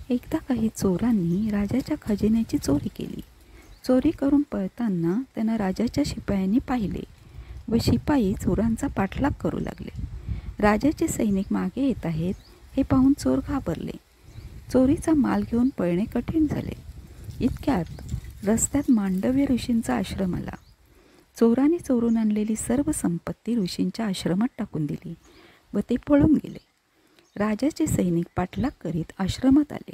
एकदा काही चोरांनी राजाच्या खजिन्याची चोरी केली. चोरी करून पळताना त्यांना राजाच्या शिपायांनी पाहिले व शिपाई चोरांचा पाठलाग करू लागले. राजाचे सैनिक मागे येत आहेत हे पाहून चोर घाबरले. चोरीचा माल घेऊन पळणे कठीण झाले. इतक्यात रस्त्यात मांडव्य ऋषींचा आश्रम आला. चोरांनी चोरून आणलेली सर्व संपत्ती ऋषींच्या आश्रमात टाकून दिली व ते पळून गेले. राजाचे सैनिक पाठलाग करीत आश्रमात आले.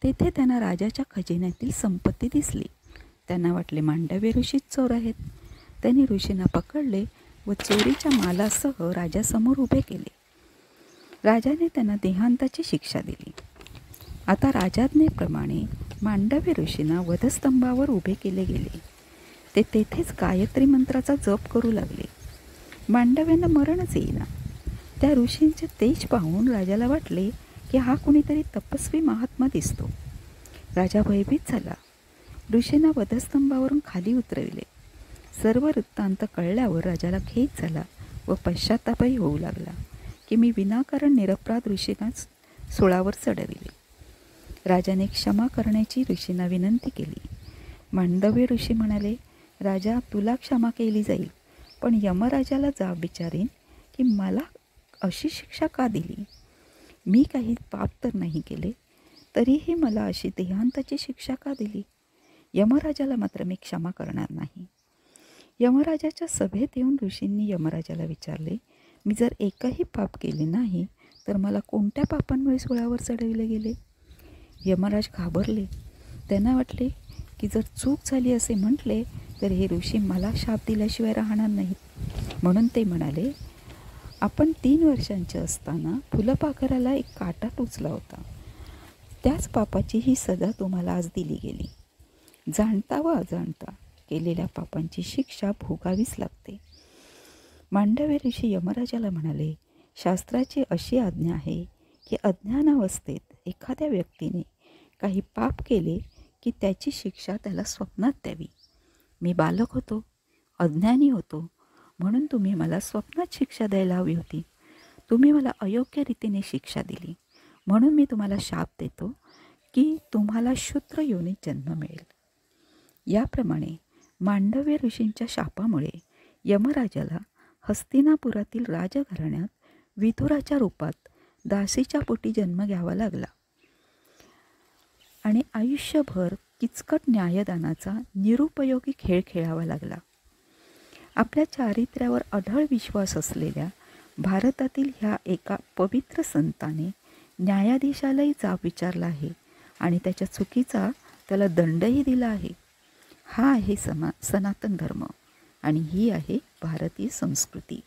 तेथे त्यांना राजाच्या खजिन्यातील संपत्ती दिसली. त्यांना वाटले मांडव्य ऋषीच चोर आहेत. त्यांनी ऋषींना पकडले व चोरीच्या मालासह राजासमोर उभे केले. राजाने त्यांना देहांताची शिक्षा दिली. आता राजाज्ञेप्रमाणे मांडव्य ऋषींना वधस्तंभावर उभे केले गेले. ते तेथेच गायत्री मंत्राचा जप करू लागले. मांडव्यांना मरणच येईना. त्या ऋषींचे तेज पाहून राजाला वाटले की हा कुणीतरी तपस्वी महात्मा दिसतो. राजा भयभीत झाला. ऋषींना वधस्तंभावरून खाली उतरविले. सर्व वृत्तांत कळल्यावर राजाला खेद झाला व पश्चातापही होऊ लागला की मी विनाकारण निरपराध ऋषींना सुळावर चढविले. राजाने क्षमा करण्याची ऋषींना विनंती केली. मांडव्य ऋषी म्हणाले, राजा, तुला क्षमा केली जाईल, पण यमराजाला जाब विचारेन की मला अशी शिक्षा का दिली? मी काही पाप तर नाही केले, तरीही मला अशी देहांताची शिक्षा का दिली? यमराजाला मात्र मी क्षमा करणार नाही. यमराजाच्या सभेत येऊन ऋषींनी यमराजाला विचारले, मी जर एकही पाप केले नाही तर मला कोणत्या पापांमुळे सुळावर चढविले गेले? यमराज घाबरले. त्यांना वाटले की जर चूक झाली असे म्हटले तर हे ऋषी मला शाप दिल्याशिवाय राहणार नाहीत. म्हणून ते म्हणाले, आपण 3 वर्षांचे असताना फुलपाखराला एक काटा टोचला होता. त्याच पापाची ही सजा तुम्हाला आज दिली गेली. जाणता व अजाणता केलेल्या पापांची शिक्षा भोगावीच लागते. मांडव्य ऋषी यमराजाला म्हणाले, शास्त्राची अशी आज्ञा आहे की अज्ञानावस्थेत एखाद्या व्यक्तीने काही पाप केले की त्याची शिक्षा त्याला स्वप्नात द्यावी. मी बालक होतो, अज्ञानी होतो, म्हणून तुम्ही मला स्वप्नात शिक्षा द्यायला हवी होती. तुम्ही मला अयोग्य रीतीने शिक्षा दिली, म्हणून मी तुम्हाला शाप देतो की तुम्हाला शूद्र योनीत जन्म मिळेल. याप्रमाणे मांडव्य ऋषींच्या शापामुळे यमराजाला हस्तिनापुरातील राजघराण्यात विदुराच्या रूपात दासीच्या पोटी जन्म घ्यावा लागला आणि आयुष्यभर किचकट न्यायदानाचा निरुपयोगी खेळ खेळावा लागला. आपल्या चारित्र्यावर अढळ विश्वास असलेल्या भारतातील ह्या एका पवित्र संताने न्यायाधीशालाही जाब विचारला आहे आणि त्याच्या चुकीचा त्याला दंडही दिला आहे. हा आहे सनातन धर्म आणि ही आहे भारतीय संस्कृती.